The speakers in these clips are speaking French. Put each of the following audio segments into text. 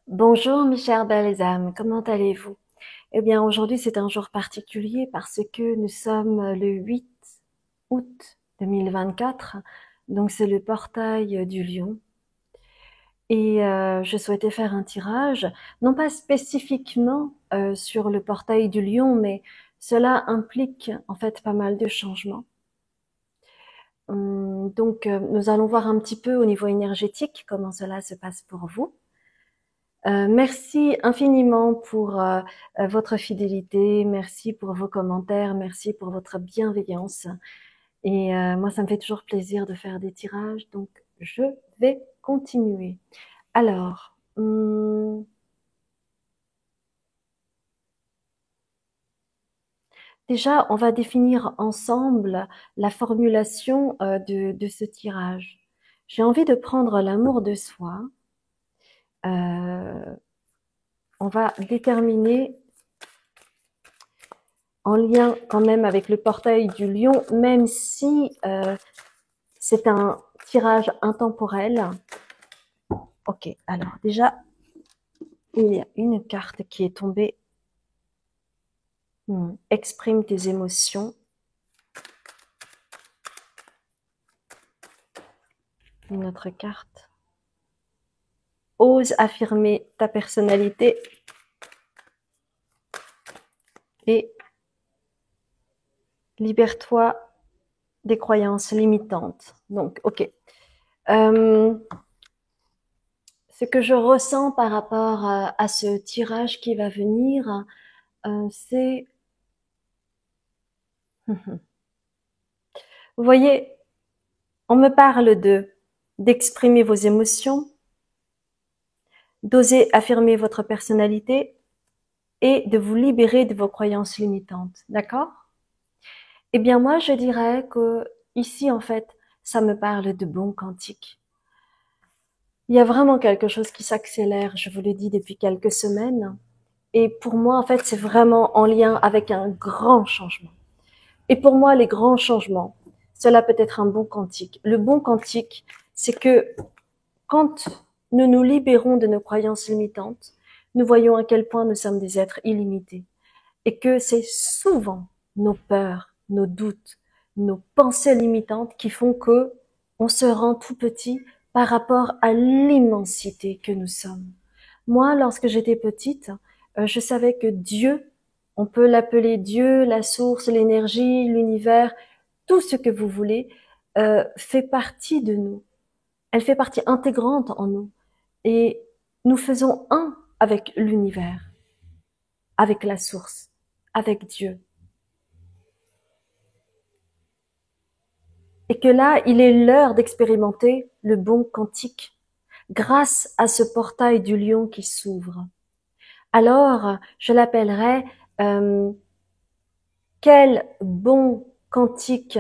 Bonjour mes chères belles âmes, comment allez-vous? Eh bien aujourd'hui c'est un jour particulier parce que nous sommes le 8 août 2024, donc c'est le portail du lion. Et je souhaitais faire un tirage, non pas spécifiquement sur le portail du lion, mais cela implique en fait pas mal de changements. Donc nous allons voir un petit peu au niveau énergétique comment cela se passe pour vous. Merci infiniment pour votre fidélité, merci pour vos commentaires, merci pour votre bienveillance. Et moi, ça me fait toujours plaisir de faire des tirages, donc je vais continuer. Alors, déjà, on va définir ensemble la formulation de ce tirage. J'ai envie de prendre l'amour de soi. Euh, on va déterminer en lien quand même avec le portail du lion, même si c'est un tirage intemporel. Ok, alors déjà, il y a une carte qui est tombée. Exprime tes émotions. Une autre carte. Ose affirmer ta personnalité. Et libère-toi des croyances limitantes. Donc, ok. Ce que je ressens par rapport à ce tirage qui va venir, c'est... Vous voyez, on me parle d'exprimer vos émotions, d'oser affirmer votre personnalité et de vous libérer de vos croyances limitantes. D'accord? Eh bien, moi, je dirais que ici, en fait, ça me parle de bons quantiques. Il y a vraiment quelque chose qui s'accélère, je vous le dis depuis quelques semaines. Et pour moi, en fait, c'est vraiment en lien avec un grand changement. Et pour moi, les grands changements, cela peut être un bon quantique. Le bon quantique, c'est que quand nous nous libérons de nos croyances limitantes, nous voyons à quel point nous sommes des êtres illimités. Et que c'est souvent nos peurs, nos doutes, nos pensées limitantes qui font que on se rend tout petit par rapport à l'immensité que nous sommes. Moi, lorsque j'étais petite, je savais que Dieu, on peut l'appeler Dieu, la source, l'énergie, l'univers, tout ce que vous voulez, fait partie de nous. Elle fait partie intégrante en nous. Et nous faisons un avec l'univers, avec la source, avec Dieu. Et que là, il est l'heure d'expérimenter le bon quantique grâce à ce portail du lion qui s'ouvre. Alors, je l'appellerai quel bon quantique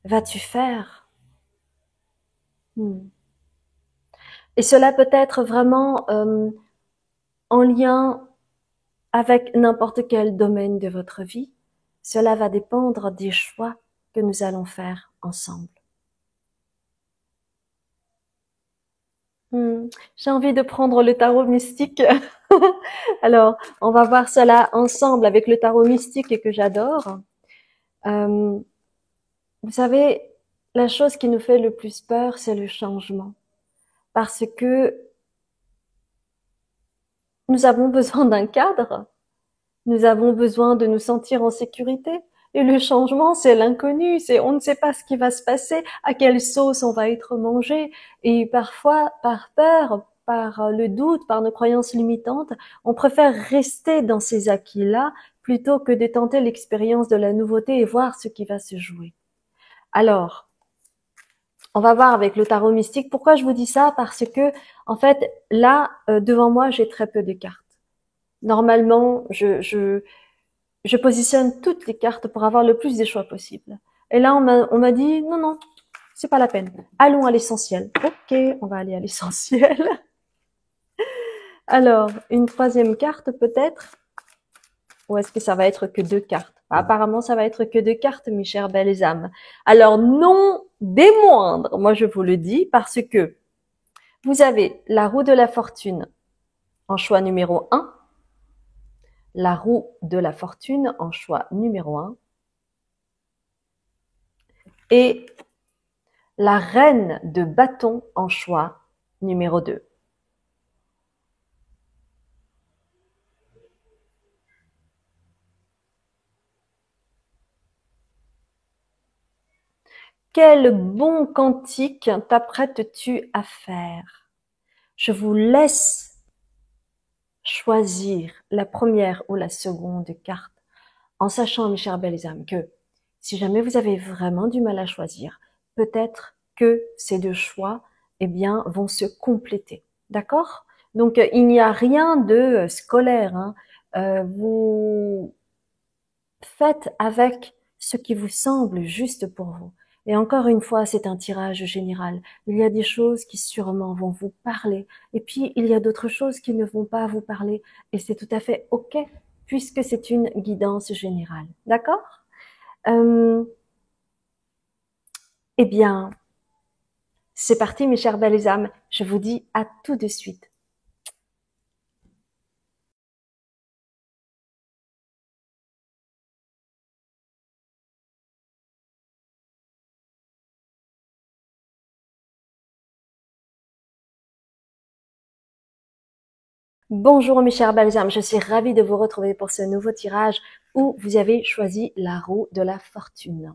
vas-tu faire? Et cela peut être vraiment en lien avec n'importe quel domaine de votre vie. Cela va dépendre des choix que nous allons faire ensemble. J'ai envie de prendre le tarot mystique. Alors, on va voir cela ensemble avec le tarot mystique que j'adore. Vous savez, la chose qui nous fait le plus peur, c'est le changement. Parce que nous avons besoin d'un cadre. Nous avons besoin de nous sentir en sécurité. Et le changement, c'est l'inconnu, c'est on ne sait pas ce qui va se passer, à quelle sauce on va être mangé. Et parfois, par peur, par le doute, par nos croyances limitantes, on préfère rester dans ces acquis-là plutôt que de tenter l'expérience de la nouveauté et voir ce qui va se jouer. Alors, on va voir avec le tarot mystique. Pourquoi je vous dis ça? Parce que, en fait, là, devant moi, j'ai très peu de cartes. Normalement, je positionne toutes les cartes pour avoir le plus de choix possible. Et là, on m'a dit, non, non, c'est pas la peine. Allons à l'essentiel. Ok, on va aller à l'essentiel. Alors, une troisième carte peut-être? Ou est-ce que ça va être que deux cartes? Apparemment, ça va être que deux cartes, mes chères belles âmes. Alors, non des moindres, moi je vous le dis, parce que Vous avez la roue de la fortune en choix numéro 1, la roue de la fortune en choix numéro 1 et la reine de bâton en choix numéro 2. Quel bon cantique t'apprêtes-tu à faire? Je vous laisse choisir la première ou la seconde carte, en sachant, mes chers belles âmes, que si jamais vous avez vraiment du mal à choisir, peut-être que ces deux choix, eh bien, vont se compléter. D'accord? Donc, il n'y a rien de scolaire, hein. Vous faites avec ce qui vous semble juste pour vous. Et encore une fois, c'est un tirage général. Il y a des choses qui sûrement vont vous parler. Et puis, il y a d'autres choses qui ne vont pas vous parler. Et c'est tout à fait OK, puisque c'est une guidance générale. D'accord? euh, Eh bien, c'est parti, mes chères belles âmes. Je vous dis à tout de suite. Bonjour mes chers belles âmes, je suis ravie de vous retrouver pour ce nouveau tirage où vous avez choisi la roue de la fortune.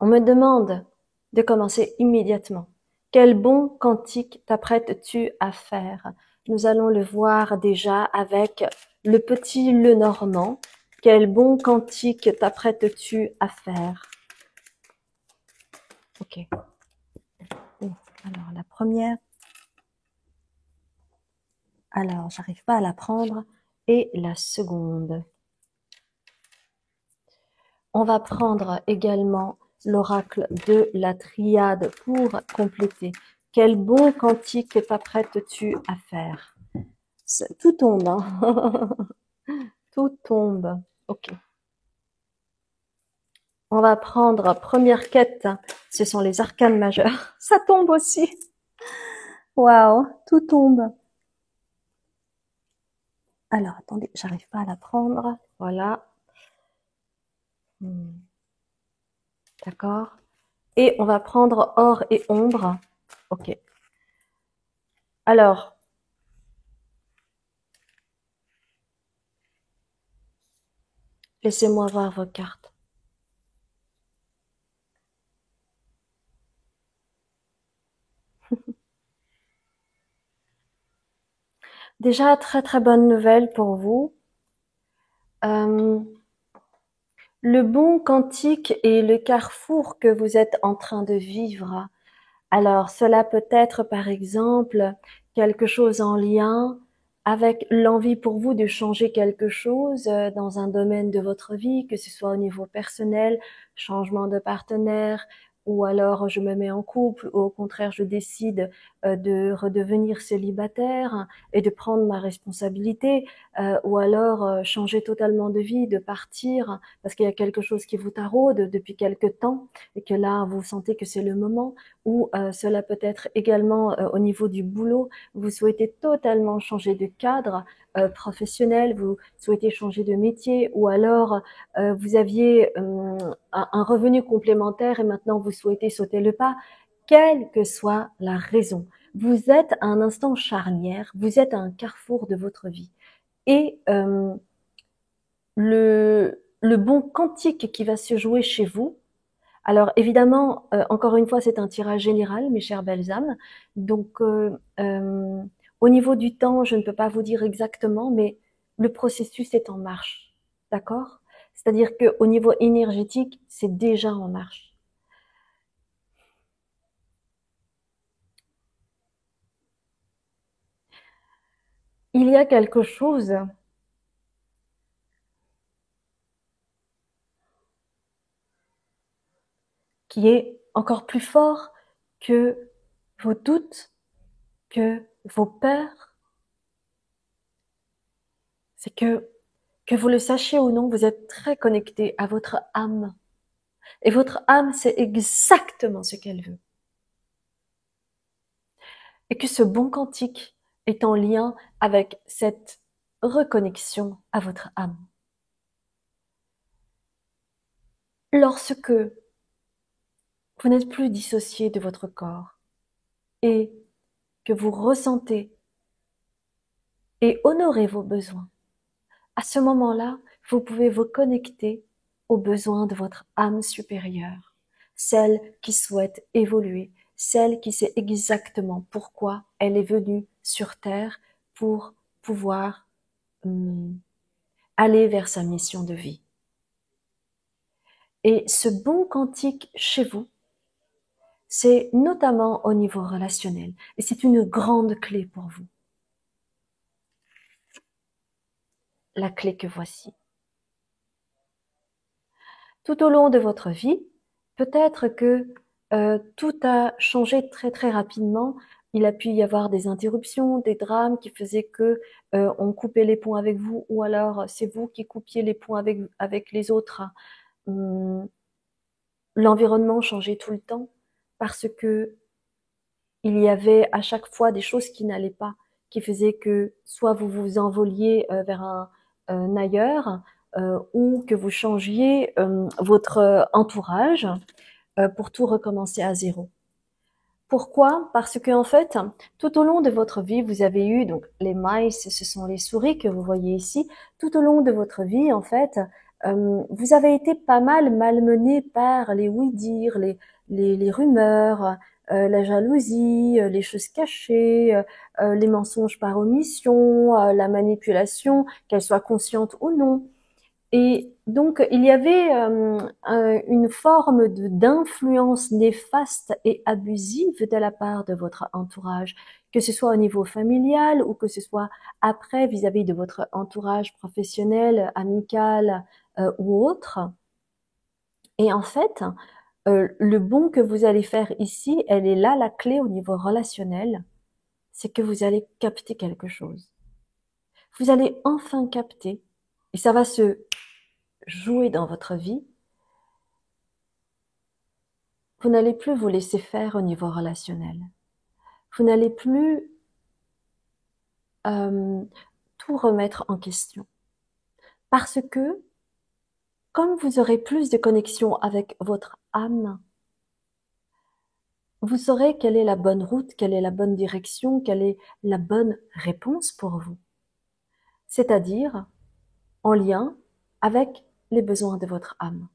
On me demande de commencer immédiatement. Quel bon cantique t'apprêtes-tu à faire? Nous allons le voir déjà avec le petit Lenormand. Quel bon cantique t'apprêtes-tu à faire? Ok. Alors la première. Alors, j'arrive pas à la prendre. Et la seconde. On va prendre également l'oracle de la triade pour compléter. Quel bon cantique t'apprêtes-tu à faire? Tout tombe, hein. Tout tombe. Ok. On va prendre première quête. Ce sont les arcanes majeurs. Ça tombe aussi. Waouh, tout tombe. Alors, attendez, j'arrive pas à la prendre. Voilà. D'accord. Et on va prendre or et ombre. Ok. Alors, laissez-moi voir vos cartes. Déjà, très très bonne nouvelle pour vous. Euh, le bon cantique et le carrefour que vous êtes en train de vivre. Alors, cela peut être par exemple quelque chose en lien avec l'envie pour vous de changer quelque chose dans un domaine de votre vie, que ce soit au niveau personnel, changement de partenaire, ou alors je me mets en couple, ou au contraire je décide de redevenir célibataire et de prendre ma responsabilité, ou alors changer totalement de vie, de partir parce qu'il y a quelque chose qui vous taraude depuis quelque temps et que là vous sentez que c'est le moment, ou cela peut être également au niveau du boulot, vous souhaitez totalement changer de cadre professionnel, vous souhaitez changer de métier, ou alors vous aviez un revenu complémentaire et maintenant vous souhaitez sauter le pas. Quelle que soit la raison, vous êtes à un instant charnière, vous êtes à un carrefour de votre vie. Et le bon cantique qui va se jouer chez vous, alors évidemment, encore une fois, c'est un tirage général, mes chères belles âmes. Donc, au niveau du temps, je ne peux pas vous dire exactement, mais le processus est en marche, d'accord? C'est-à-dire qu'au niveau énergétique, c'est déjà en marche. Il y a quelque chose qui est encore plus fort que vos doutes, que vos peurs. C'est que vous le sachiez ou non, vous êtes très connecté à votre âme. Et votre âme sait exactement ce qu'elle veut. et que ce bon quantique est en lien avec cette reconnexion à votre âme. Lorsque vous n'êtes plus dissocié de votre corps et que vous ressentez et honorez vos besoins, à ce moment-là, vous pouvez vous connecter aux besoins de votre âme supérieure, celle qui souhaite évoluer, celle qui sait exactement pourquoi elle est venue sur Terre pour pouvoir aller vers sa mission de vie. Et ce bon quantique chez vous, c'est notamment au niveau relationnel. Et c'est une grande clé pour vous. La clé que voici. Tout au long de votre vie, peut-être que tout a changé très très rapidement. Il a pu y avoir des interruptions, des drames qui faisaient que on coupait les ponts avec vous, ou alors c'est vous qui coupiez les ponts avec les autres. L'environnement changeait tout le temps parce que il y avait à chaque fois des choses qui n'allaient pas, qui faisaient que soit vous vous envoliez vers un ailleurs, ou que vous changiez votre entourage pour tout recommencer à zéro. Pourquoi? Parce que en fait, tout au long de votre vie, vous avez eu donc les mice, ce sont les souris que vous voyez ici. Tout au long de votre vie, en fait, vous avez été pas mal malmené par les oui-dire, les rumeurs, la jalousie, les choses cachées, les mensonges par omission, la manipulation, qu'elle soit consciente ou non. Et donc, il y avait une forme d'influence néfaste et abusive de la part de votre entourage, que ce soit au niveau familial ou que ce soit après vis-à-vis de votre entourage professionnel, amical ou autre. Et en fait, le bon que vous allez faire ici, elle est là, la clé au niveau relationnel, c'est que vous allez capter quelque chose. Vous allez enfin capter, et ça va se jouer dans votre vie, vous n'allez plus vous laisser faire au niveau relationnel. Vous n'allez plus tout remettre en question. Parce que, comme vous aurez plus de connexion avec votre âme, vous saurez quelle est la bonne route, quelle est la bonne direction, quelle est la bonne réponse pour vous. C'est-à-dire en lien avec les besoins de votre âme.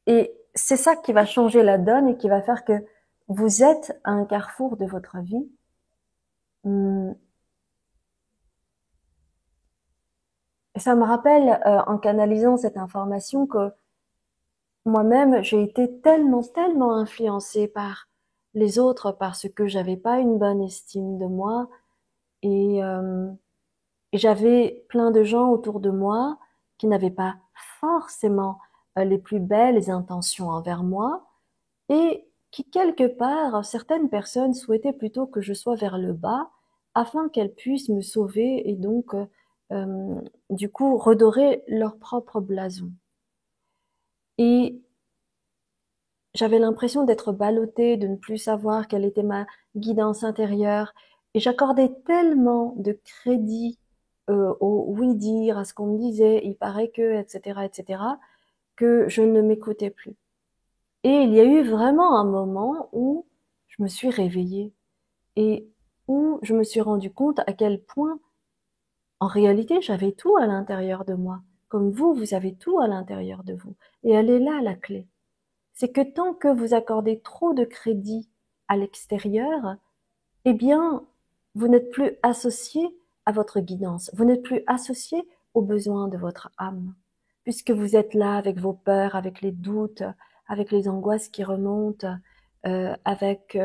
Et c'est ça qui va changer la donne et qui va faire que vous êtes à un carrefour de votre vie. Et ça me rappelle, en canalisant cette information, que moi-même, j'ai été tellement influencée par les autres parce que j'avais pas une bonne estime de moi et j'avais plein de gens autour de moi qui n'avaient pas forcément les plus belles intentions envers moi et qui, quelque part, certaines personnes souhaitaient plutôt que je sois vers le bas afin qu'elles puissent me sauver et donc, du coup, redorer leur propre blason. Et j'avais l'impression d'être ballottée, de ne plus savoir quelle était ma guidance intérieure. Et j'accordais tellement de crédit au oui-dire, à ce qu'on me disait, il paraît que, etc., que je ne m'écoutais plus. Et il y a eu vraiment un moment où je me suis réveillée et où je me suis rendu compte à quel point, en réalité, j'avais tout à l'intérieur de moi. Comme vous, vous avez tout à l'intérieur de vous. Et elle est là, la clé. C'est que tant que vous accordez trop de crédit à l'extérieur, eh bien, vous n'êtes plus associé à votre guidance. Vous n'êtes plus associé aux besoins de votre âme. Puisque vous êtes là avec vos peurs, avec les doutes, avec les angoisses qui remontent, avec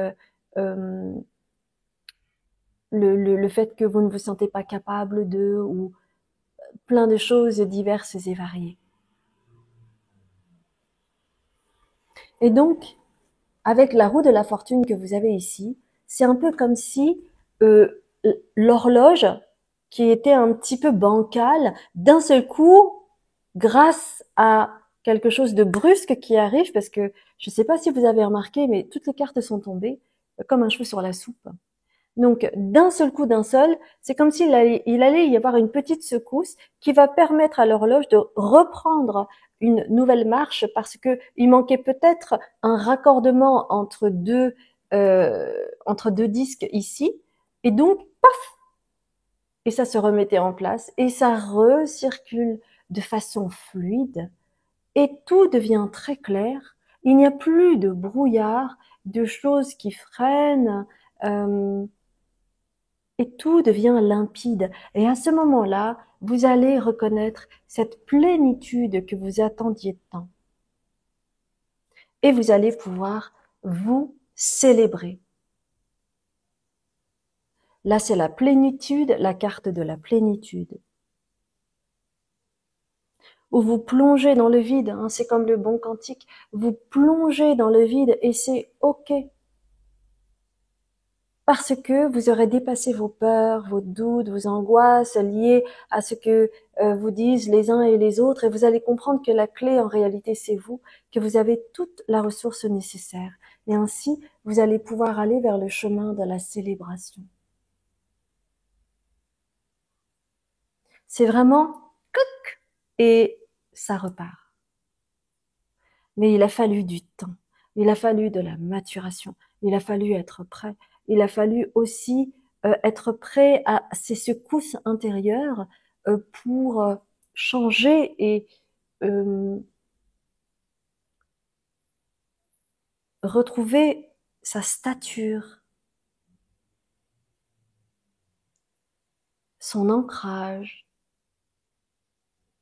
le fait que vous ne vous sentez pas capable de, ou plein de choses diverses et variées. Et donc, avec la roue de la fortune que vous avez ici, c'est un peu comme si l'horloge, qui était un petit peu bancale, d'un seul coup, grâce à quelque chose de brusque qui arrive, parce que je ne sais pas si vous avez remarqué, mais toutes les cartes sont tombées, comme un cheveu sur la soupe. Donc, d'un seul coup, d'un seul, c'est comme s'il allait y avoir une petite secousse qui va permettre à l'horloge de reprendre une nouvelle marche parce que il manquait peut-être un raccordement entre deux disques ici. Et donc, et ça se remettait en place et ça recircule de façon fluide et tout devient très clair. Il n'y a plus de brouillard, de choses qui freinent. Euh, et tout devient limpide. Et à ce moment-là, vous allez reconnaître cette plénitude que vous attendiez tant. Et vous allez pouvoir vous célébrer. Là, c'est la plénitude, la carte de la plénitude. Où vous plongez dans le vide, hein, c'est comme le bon cantique, vous plongez dans le vide et c'est OK. Parce que vous aurez dépassé vos peurs, vos doutes, vos angoisses liées à ce que vous disent les uns et les autres, et vous allez comprendre que la clé en réalité c'est vous, que vous avez toute la ressource nécessaire. Et ainsi, vous allez pouvoir aller vers le chemin de la célébration. C'est vraiment couc et ça repart. Mais il a fallu du temps, il a fallu de la maturation, il a fallu être prêt, il a fallu aussi être prêt à ces secousses intérieures pour changer et euh, retrouver sa stature, son ancrage,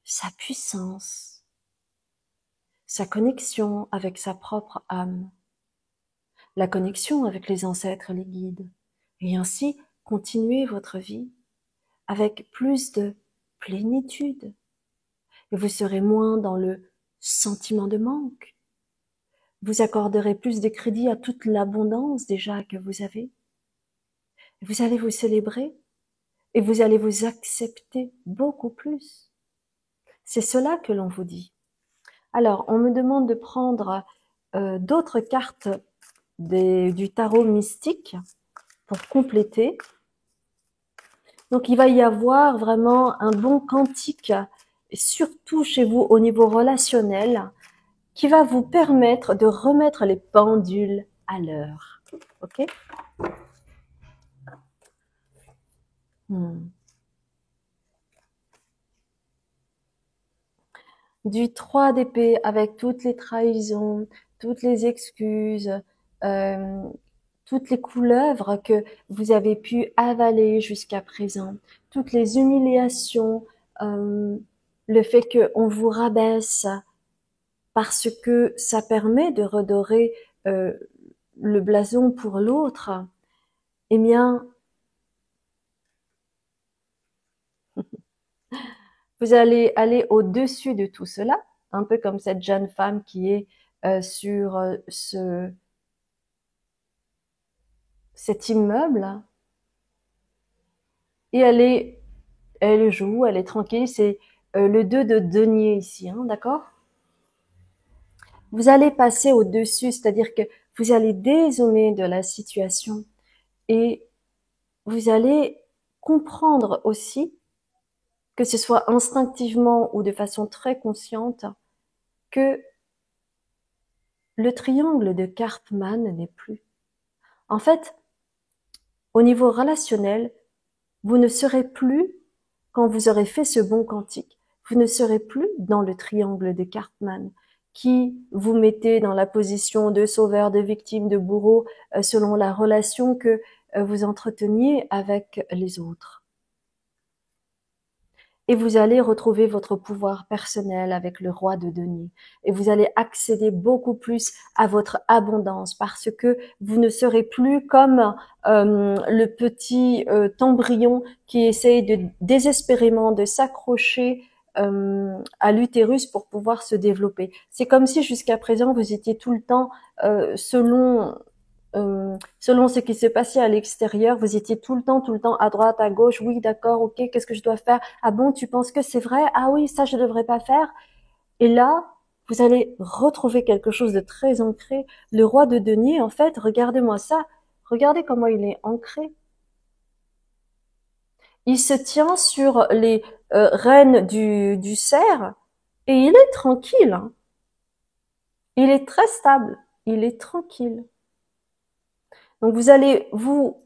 sa puissance, sa connexion avec sa propre âme, la connexion avec les ancêtres et les guides, et ainsi continuer votre vie avec plus de plénitude. Et vous serez moins dans le sentiment de manque. Vous accorderez plus de crédit à toute l'abondance déjà que vous avez. Vous allez vous célébrer et vous allez vous accepter beaucoup plus. C'est cela que l'on vous dit. Alors, on me demande de prendre d'autres cartes du tarot mystique pour compléter. Donc, il va y avoir vraiment un bon cantique, surtout chez vous au niveau relationnel, qui va vous permettre de remettre les pendules à l'heure. Ok? Du 3 d'épée avec toutes les trahisons, toutes les excuses, euh, toutes les couleuvres que vous avez pu avaler jusqu'à présent, toutes les humiliations, euh, le fait qu'on vous rabaisse parce que ça permet de redorer euh, le blason pour l'autre, eh bien, vous allez aller au-dessus de tout cela, un peu comme cette jeune femme qui est sur cet immeuble, et elle joue, elle est tranquille. C'est le 2 de denier ici, hein, d'accord? Vous allez passer au-dessus, c'est-à-dire que vous allez dézoomer de la situation et vous allez comprendre aussi, que ce soit instinctivement ou de façon très consciente, que le triangle de Karpman n'est plus. En fait, au niveau relationnel, vous ne serez plus, quand vous aurez fait ce bon cantique, vous ne serez plus dans le triangle de Karpman qui vous mettez dans la position de sauveur, de victime, de bourreau, selon la relation que vous entreteniez avec les autres. Et vous allez retrouver votre pouvoir personnel avec le roi de denier. Et vous allez accéder beaucoup plus à votre abondance parce que vous ne serez plus comme le petit embryon qui essaye désespérément de s'accrocher à l'utérus pour pouvoir se développer. C'est comme si jusqu'à présent vous étiez tout le temps selon ce qui se passait à l'extérieur, vous étiez tout le temps à droite, à gauche, oui, d'accord, ok, qu'est-ce que je dois faire? Ah bon, tu penses que c'est vrai? Ah oui, ça, je devrais pas faire. Et là, vous allez retrouver quelque chose de très ancré. Le roi de denier, en fait, regardez-moi ça. Regardez comment il est ancré. Il se tient sur les rênes du cerf et il est tranquille. Hein. Il est très stable. Il est tranquille. Donc vous allez vous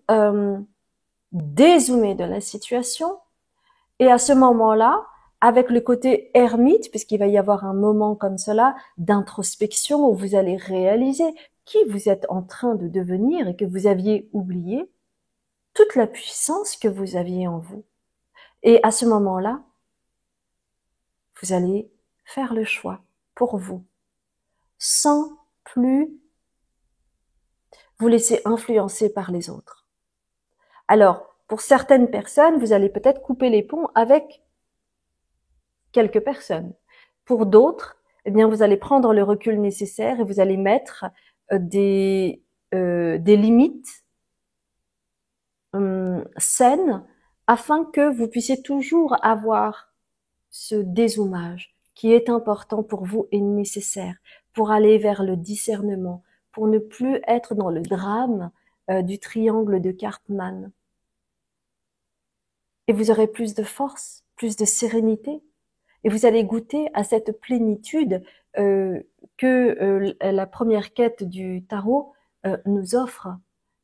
dézoomer de la situation et à ce moment-là, avec le côté ermite, puisqu'il va y avoir un moment comme cela d'introspection où vous allez réaliser qui vous êtes en train de devenir et que vous aviez oublié, toute la puissance que vous aviez en vous. Et à ce moment-là, vous allez faire le choix pour vous, sans plus vous laisser influencer par les autres. Alors, pour certaines personnes, vous allez peut-être couper les ponts avec quelques personnes. Pour d'autres, eh bien, vous allez prendre le recul nécessaire et vous allez mettre des limites saines afin que vous puissiez toujours avoir ce dézoomage qui est important pour vous et nécessaire pour aller vers le discernement, pour ne plus être dans le drame du triangle de Karpman. Et vous aurez plus de force, plus de sérénité, et vous allez goûter à cette plénitude que la première quête du tarot nous offre.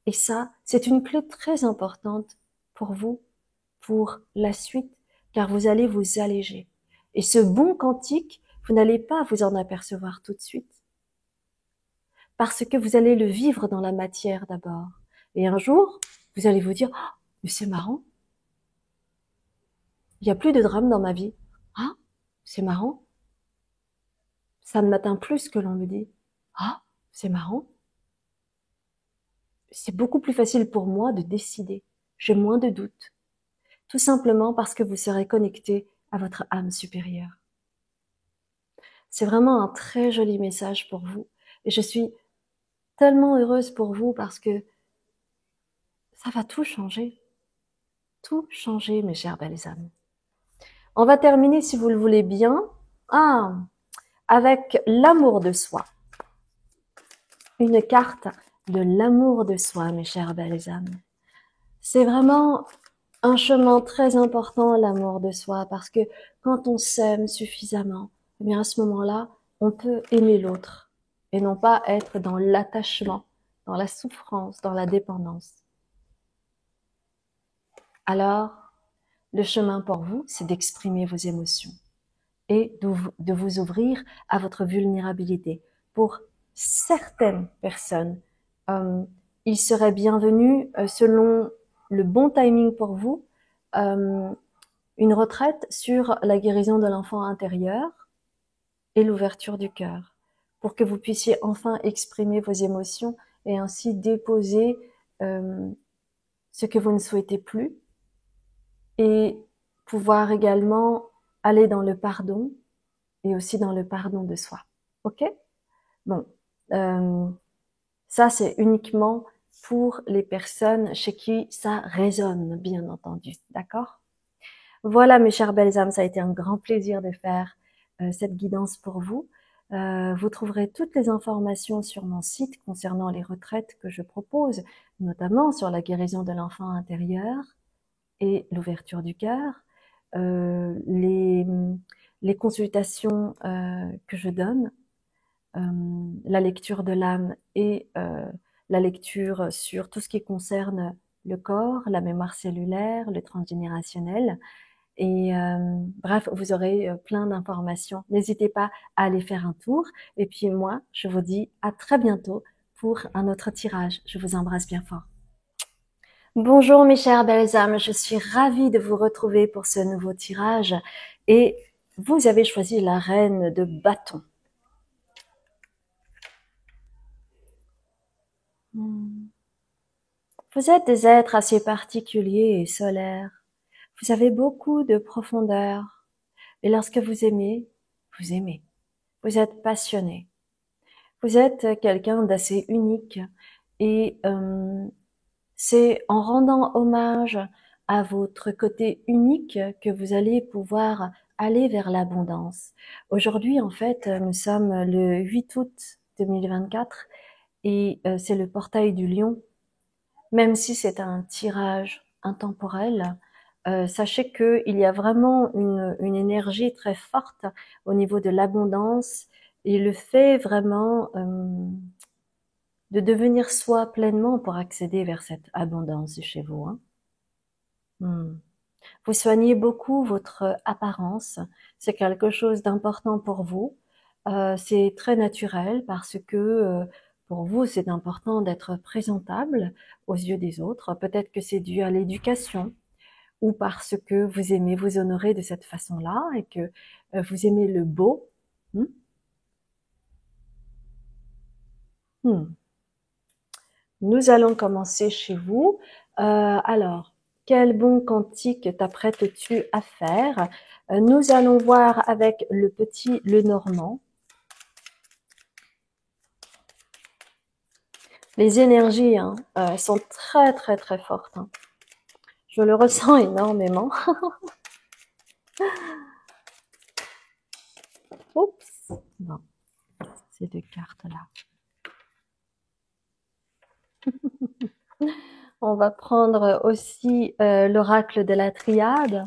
Et ça, c'est une clé très importante pour vous, pour la suite, car vous allez vous alléger. Et ce bon quantique, vous n'allez pas vous en apercevoir tout de suite, parce que vous allez le vivre dans la matière d'abord. Et un jour, vous allez vous dire, oh, mais c'est marrant, il n'y a plus de drame dans ma vie. Ah, c'est marrant. Ça ne m'atteint plus ce que l'on me dit. Ah, c'est marrant. C'est beaucoup plus facile pour moi de décider. J'ai moins de doutes. Tout simplement parce que vous serez connecté à votre âme supérieure. C'est vraiment un très joli message pour vous. Et je suis tellement heureuse pour vous parce que ça va tout changer. Tout changer, mes chères belles âmes. On va terminer, si vous le voulez bien, avec l'amour de soi. Une carte de l'amour de soi, mes chères belles âmes. C'est vraiment un chemin très important, l'amour de soi, parce que quand on s'aime suffisamment, eh bien à ce moment-là, on peut aimer l'autre et non pas être dans l'attachement, dans la souffrance, dans la dépendance. Alors, le chemin pour vous, c'est d'exprimer vos émotions et de vous ouvrir à votre vulnérabilité. Pour certaines personnes, il serait bienvenu, selon le bon timing pour vous, une retraite sur la guérison de l'enfant intérieur et l'ouverture du cœur, pour que vous puissiez enfin exprimer vos émotions et ainsi déposer ce que vous ne souhaitez plus et pouvoir également aller dans le pardon et aussi dans le pardon de soi. Ok? Bon, ça c'est uniquement pour les personnes chez qui ça résonne, bien entendu. D'accord? Voilà, mes chères belles âmes, ça a été un grand plaisir de faire cette guidance pour vous. Vous trouverez toutes les informations sur mon site concernant les retraites que je propose, notamment sur la guérison de l'enfant intérieur et l'ouverture du cœur, les consultations que je donne, la lecture de l'âme et la lecture sur tout ce qui concerne le corps, la mémoire cellulaire, le transgénérationnel. Et bref, vous aurez plein d'informations. N'hésitez pas à aller faire un tour. Et puis moi, je vous dis à très bientôt pour un autre tirage. Je vous embrasse bien fort. Bonjour mes chères belles âmes, je suis ravie de vous retrouver pour ce nouveau tirage. Et vous avez choisi la reine de bâton. Vous êtes des êtres assez particuliers et solaires. Vous avez beaucoup de profondeur. Et lorsque vous aimez, vous aimez. Vous êtes passionné. Vous êtes quelqu'un d'assez unique. Et c'est en rendant hommage à votre côté unique que vous allez pouvoir aller vers l'abondance. Aujourd'hui, en fait, nous sommes le 8 août 2024 et c'est le portail du lion. même si c'est un tirage intemporel, sachez qu'il y a vraiment une énergie très forte au niveau de l'abondance et le fait vraiment de devenir soi pleinement pour accéder vers cette abondance chez vous. Hein. Vous soignez beaucoup votre apparence, c'est quelque chose d'important pour vous. C'est très naturel parce que pour vous, c'est important d'être présentable aux yeux des autres. Peut-être que c'est dû à l'éducation ou parce que vous aimez vous honorer de cette façon-là et que vous aimez le beau. Hmm. Hmm. Nous allons commencer chez vous. Alors, quel bon cantique t'apprêtes-tu à faire? Nous allons voir avec le petit Lenormand. Les énergies sont très très très fortes. Hein. Je le ressens énormément. Oups. Bon, ces deux cartes-là. On va prendre aussi l'oracle de la triade.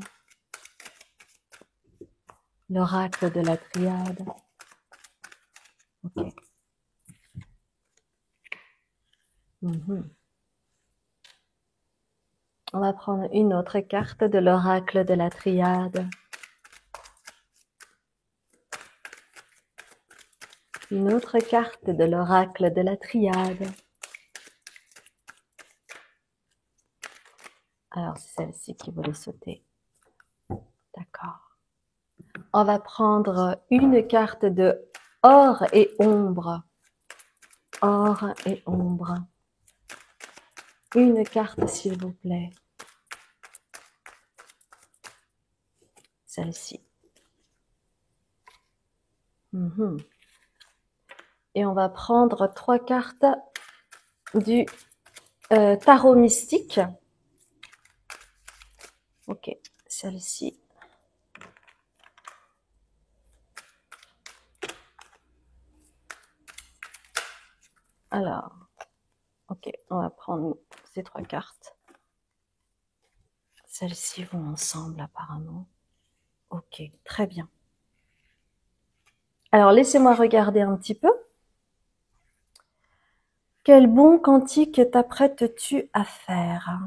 L'oracle de la triade. Ok. On va prendre une autre carte de l'oracle de la triade. Une autre carte de l'oracle de la triade. Alors, c'est celle-ci qui voulait sauter. D'accord. On va prendre une carte de or et ombre. Or et ombre. Une carte, s'il vous plaît. Celle-ci. Et on va prendre 3 cartes du tarot mystique. Ok, celle-ci. Alors, ok, on va prendre ces 3 cartes. Celles-ci vont ensemble apparemment. Ok, très bien. Alors, laissez-moi regarder un petit peu. Quel bon cantique t'apprêtes-tu à faire?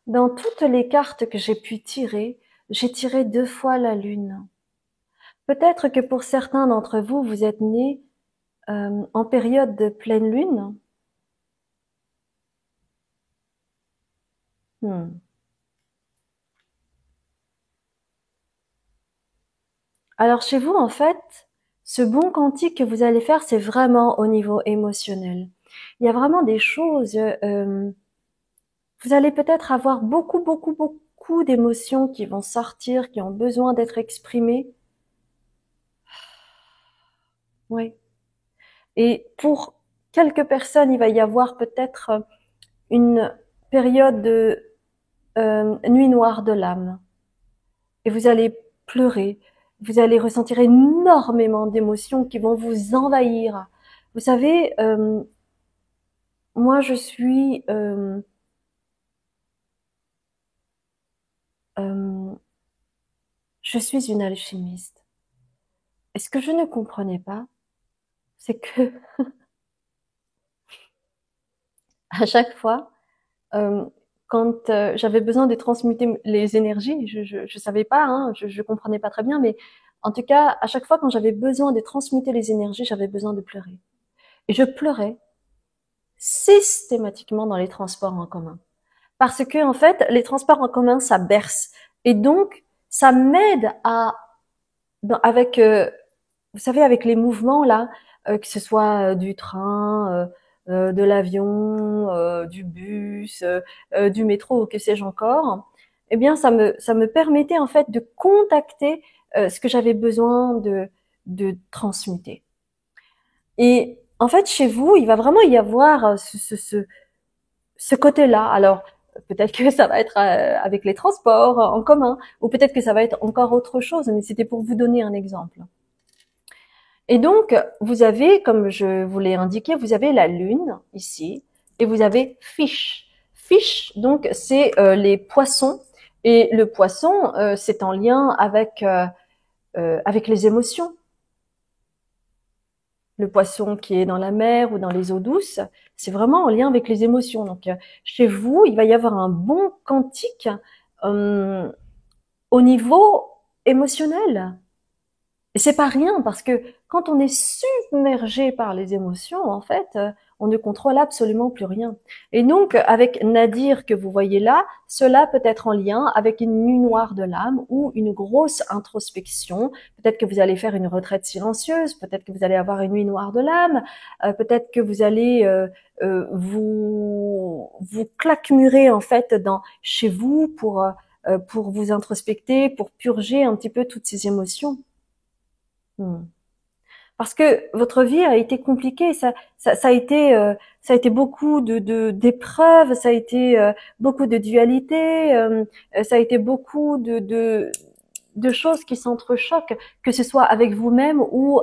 Dans toutes les cartes que j'ai pu tirer, j'ai tiré 2 fois la lune. Peut-être que pour certains d'entre vous, vous êtes nés en période de pleine lune. Alors chez vous, en fait, ce bon cantique que vous allez faire, c'est vraiment au niveau émotionnel. Il y a vraiment des choses, vous allez peut-être avoir beaucoup d'émotions qui vont sortir, qui ont besoin d'être exprimées. Oui. Et pour quelques personnes, il va y avoir peut-être une période de nuit noire de l'âme. Et vous allez pleurer. Vous allez ressentir énormément d'émotions qui vont vous envahir. Vous savez, moi je suis une alchimiste. Et ce que je ne comprenais pas, c'est que à chaque fois, euh, quand j'avais besoin de transmuter les énergies, je savais pas, hein, je comprenais pas très bien, mais en tout cas, à chaque fois quand j'avais besoin de transmuter les énergies, j'avais besoin de pleurer. Et je pleurais systématiquement dans les transports en commun. Parce que, en fait, les transports en commun, ça berce. Et donc, ça m'aide à, avec, vous savez, avec les mouvements, là, que ce soit du train, de l'avion, du bus, du métro, ou que sais-je encore, eh bien, ça me permettait, en fait, de contacter ce que j'avais besoin de transmuter. Et, en fait, chez vous, il va vraiment y avoir ce côté-là. Alors, Peut-être que ça va être avec les transports en commun, ou peut-être que ça va être encore autre chose, mais c'était pour vous donner un exemple. Et donc, vous avez, comme je vous l'ai indiqué, vous avez la Lune ici, et vous avez Fish. Fish, donc, c'est les poissons, et le poisson, c'est en lien avec les émotions. Le poisson qui est dans la mer ou dans les eaux douces, c'est vraiment en lien avec les émotions. Donc, chez vous, il va y avoir un bon quantique euh, au niveau émotionnel. Et c'est pas rien parce que quand on est submergé par les émotions, en fait, on ne contrôle absolument plus rien. Et donc, avec Nadir que vous voyez là, cela peut être en lien avec une nuit noire de l'âme ou une grosse introspection. Peut-être que vous allez faire une retraite silencieuse, peut-être que vous allez avoir une nuit noire de l'âme, peut-être que vous allez vous claquemurer en fait dans chez vous pour vous introspecter, pour purger un petit peu toutes ces émotions. Hmm. Parce que votre vie a été compliquée, ça a été beaucoup d'épreuves, ça a été beaucoup de dualité, ça a été beaucoup de choses qui s'entrechoquent, que ce soit avec vous-même ou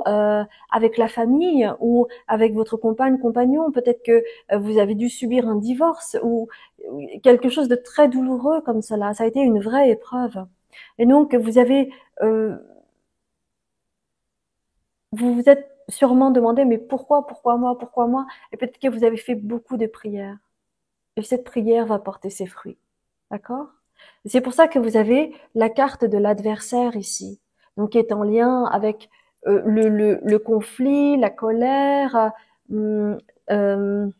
avec la famille ou avec votre compagne, compagnon. Peut-être que vous avez dû subir un divorce ou quelque chose de très douloureux comme cela. Ça a été une vraie épreuve. Et donc vous avez vous vous êtes sûrement demandé, mais pourquoi moi, pourquoi moi? Et peut-être que vous avez fait beaucoup de prières. Et cette prière va porter ses fruits. D'accord? C'est pour ça que vous avez la carte de l'adversaire ici. Donc, qui est en lien avec le conflit, la colère, euh, euh,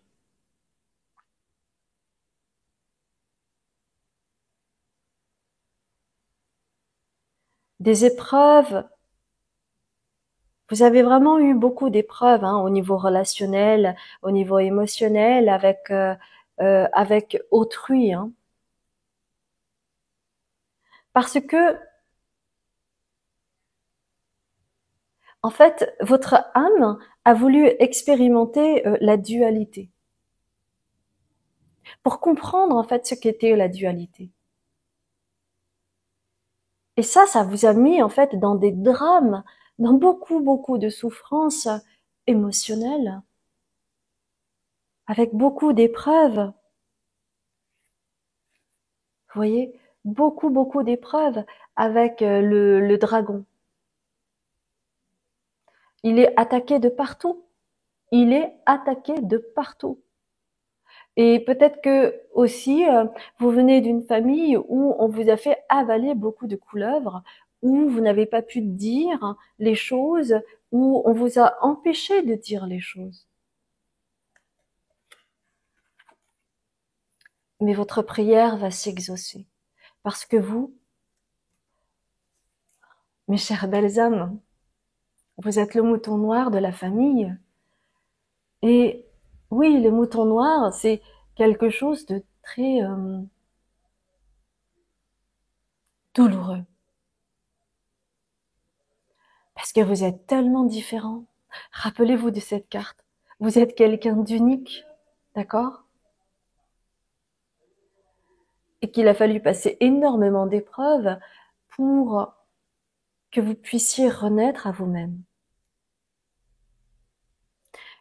des épreuves. Vous avez vraiment eu beaucoup d'épreuves hein, au niveau relationnel, au niveau émotionnel, avec autrui. Hein. Parce que en fait, votre âme a voulu expérimenter la dualité pour comprendre en fait ce qu'était la dualité. Et ça vous a mis en fait dans des drames, dans beaucoup de souffrances émotionnelles, avec beaucoup d'épreuves. Vous voyez, beaucoup d'épreuves avec le dragon. Il est attaqué de partout. Il est attaqué de partout. Et peut-être que aussi, vous venez d'une famille où on vous a fait avaler beaucoup de couleuvres, où vous n'avez pas pu dire les choses, où on vous a empêché de dire les choses. Mais votre prière va s'exaucer. Parce que vous, mes chères belles âmes, vous êtes le mouton noir de la famille. Et oui, le mouton noir, c'est quelque chose de très douloureux. Parce que vous êtes tellement différents. Rappelez-vous de cette carte. Vous êtes quelqu'un d'unique, d'accord? Et qu'il a fallu passer énormément d'épreuves pour que vous puissiez renaître à vous-même.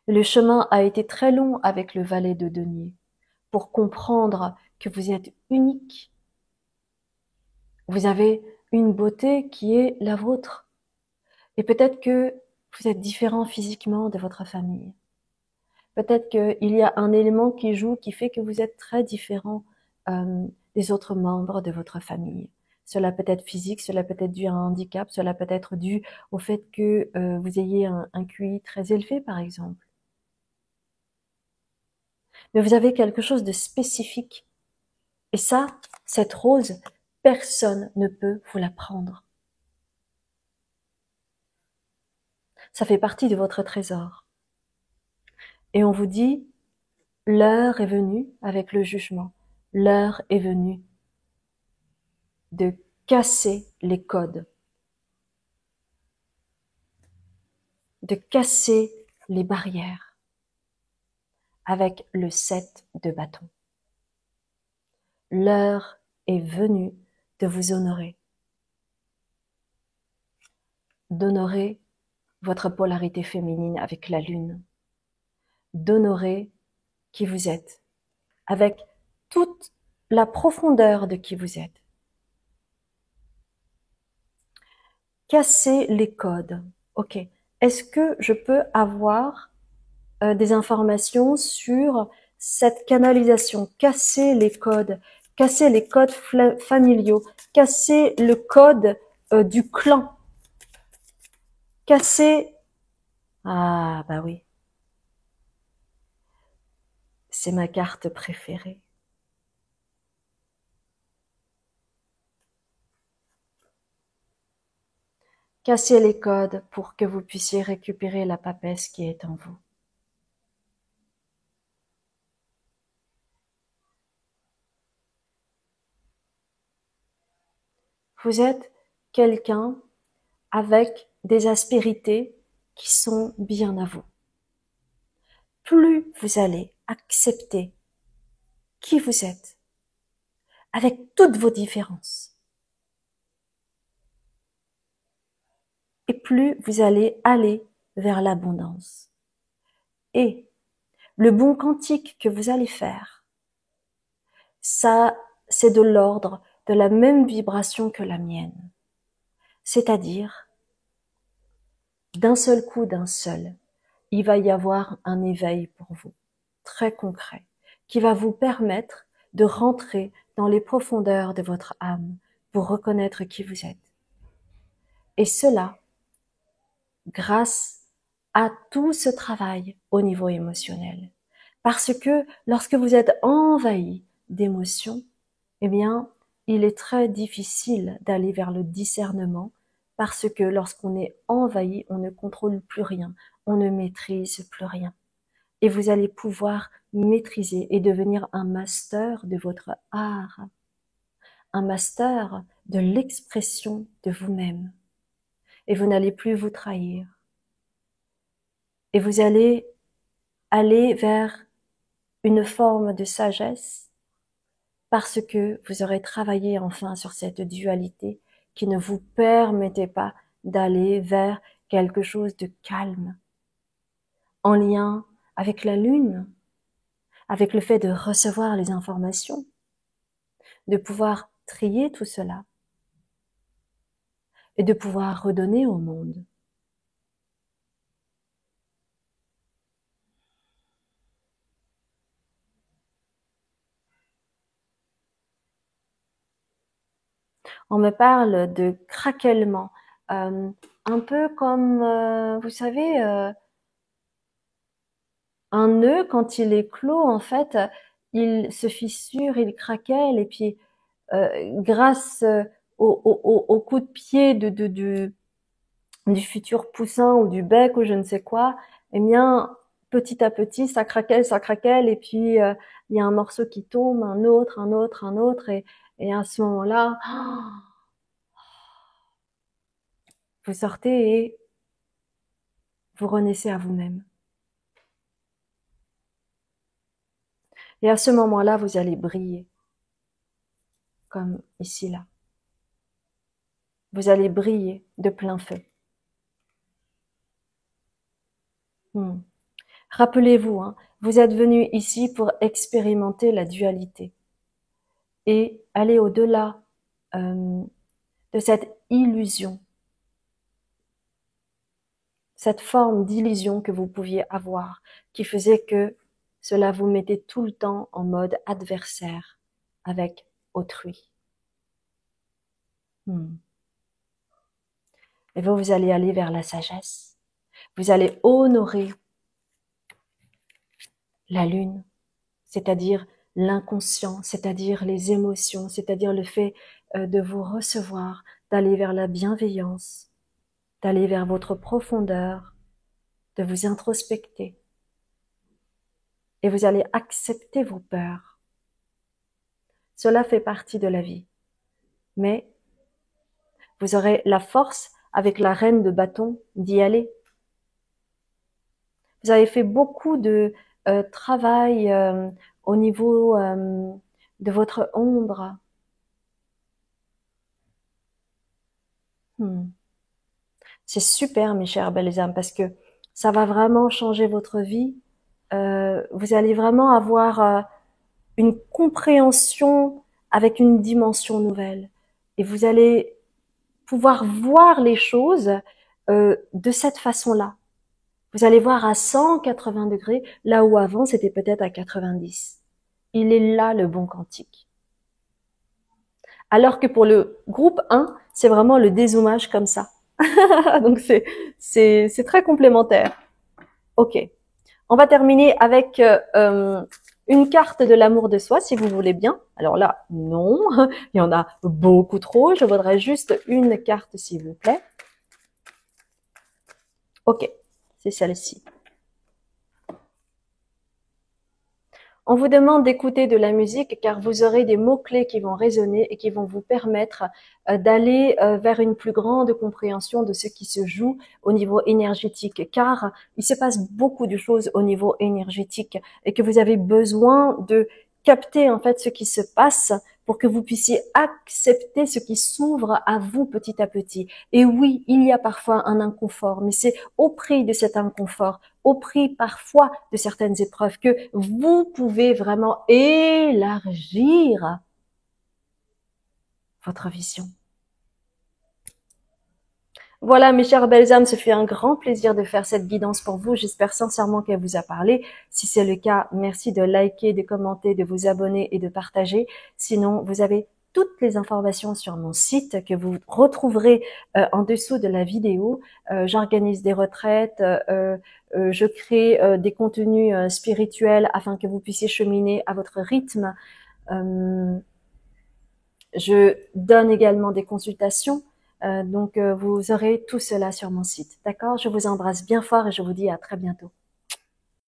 Le chemin a été très long avec le valet de denier pour comprendre que vous êtes unique. Vous avez une beauté qui est la vôtre. Et peut-être que vous êtes différent physiquement de votre famille. Peut-être qu'il y a un élément qui joue qui fait que vous êtes très différent des autres membres de votre famille. Cela peut être physique, cela peut être dû à un handicap, cela peut être dû au fait que vous ayez un QI très élevé, par exemple. Mais vous avez quelque chose de spécifique. Et ça, cette rose, personne ne peut vous la prendre. Ça fait partie de votre trésor. Et on vous dit, l'heure est venue avec le jugement. L'heure est venue de casser les codes, de casser les barrières avec le 7 de bâton. l'heure est venue de vous honorer. D'honorer votre polarité féminine avec la lune. D'honorer qui vous êtes, avec toute la profondeur de qui vous êtes. Casser les codes. Ok. Est-ce que je peux avoir des informations sur cette canalisation? Casser les codes familiaux, casser le code du clan, casser... Ah, bah oui, c'est ma carte préférée. Casser les codes pour que vous puissiez récupérer la papesse qui est en vous. Vous êtes quelqu'un avec des aspérités qui sont bien à vous. Plus vous allez accepter qui vous êtes, avec toutes vos différences, et plus vous allez aller vers l'abondance. Et le bon quantique que vous allez faire, ça, c'est de l'ordre de la même vibration que la mienne. C'est-à-dire, d'un seul coup, il va y avoir un éveil pour vous, très concret, qui va vous permettre de rentrer dans les profondeurs de votre âme pour reconnaître qui vous êtes. Et cela, grâce à tout ce travail au niveau émotionnel. Parce que lorsque vous êtes envahi d'émotions, eh bien, il est très difficile d'aller vers le discernement parce que lorsqu'on est envahi, on ne contrôle plus rien, on ne maîtrise plus rien. Et vous allez pouvoir maîtriser et devenir un master de votre art, un master de l'expression de vous-même. Et vous n'allez plus vous trahir. Et vous allez aller vers une forme de sagesse parce que vous aurez travaillé enfin sur cette dualité qui ne vous permettait pas d'aller vers quelque chose de calme, en lien avec la lune, avec le fait de recevoir les informations, de pouvoir trier tout cela et de pouvoir redonner au monde. On me parle de craquellement, un peu comme, vous savez, un nœud, quand il est clos, en fait, il se fissure, il craquelle, et puis grâce au coup de pied du futur poussin ou du bec ou je ne sais quoi, eh bien, petit à petit, ça craquelle, et puis il y a un morceau qui tombe, un autre, un autre, un autre, et à ce moment-là, vous sortez et vous renaissez à vous-même. Et à ce moment-là, vous allez briller, comme ici, là. Vous allez briller de plein feu. Rappelez-vous, hein, vous êtes venu ici pour expérimenter la dualité et aller au-delà de cette illusion, cette forme d'illusion que vous pouviez avoir, qui faisait que cela vous mettait tout le temps en mode adversaire avec autrui. Et vous allez aller vers la sagesse. Vous allez honorer la lune, c'est-à-dire l'inconscient, c'est-à-dire les émotions, c'est-à-dire le fait de vous recevoir, d'aller vers la bienveillance, d'aller vers votre profondeur, de vous introspecter. Et vous allez accepter vos peurs. Cela fait partie de la vie. Mais vous aurez la force, avec la reine de bâton, d'y aller. Vous avez fait beaucoup de travail au niveau de votre ombre. Hmm. C'est super, mes chers belles âmes, parce que ça va vraiment changer votre vie. Vous allez vraiment avoir une compréhension avec une dimension nouvelle. Et vous allez pouvoir voir les choses de cette façon-là. Vous allez voir à 180 degrés, là où avant c'était peut-être à 90. Il est là le bon quantique. Alors que pour le groupe 1, c'est vraiment le dézoomage comme ça. Donc c'est très complémentaire. Ok. On va terminer avec une carte de l'amour de soi, si vous voulez bien. Alors là, non, il y en a beaucoup trop. Je voudrais juste une carte, s'il vous plaît. Ok, c'est celle-ci. On vous demande d'écouter de la musique car vous aurez des mots-clés qui vont résonner et qui vont vous permettre d'aller vers une plus grande compréhension de ce qui se joue au niveau énergétique, car il se passe beaucoup de choses au niveau énergétique et que vous avez besoin de capter en fait ce qui se passe pour que vous puissiez accepter ce qui s'ouvre à vous petit à petit. Et oui, il y a parfois un inconfort, mais c'est au prix de cet inconfort, au prix parfois de certaines épreuves, que vous pouvez vraiment élargir votre vision. Voilà, mes chères belles âmes, ce fut un grand plaisir de faire cette guidance pour vous. J'espère sincèrement qu'elle vous a parlé. Si c'est le cas, merci de liker, de commenter, de vous abonner et de partager. Sinon, vous avez toutes les informations sur mon site que vous retrouverez en dessous de la vidéo. J'organise des retraites, je crée des contenus spirituels afin que vous puissiez cheminer à votre rythme. Euh, je donne également des consultations. Donc, vous aurez tout cela sur mon site. D'accord? Je vous embrasse bien fort et je vous dis à très bientôt.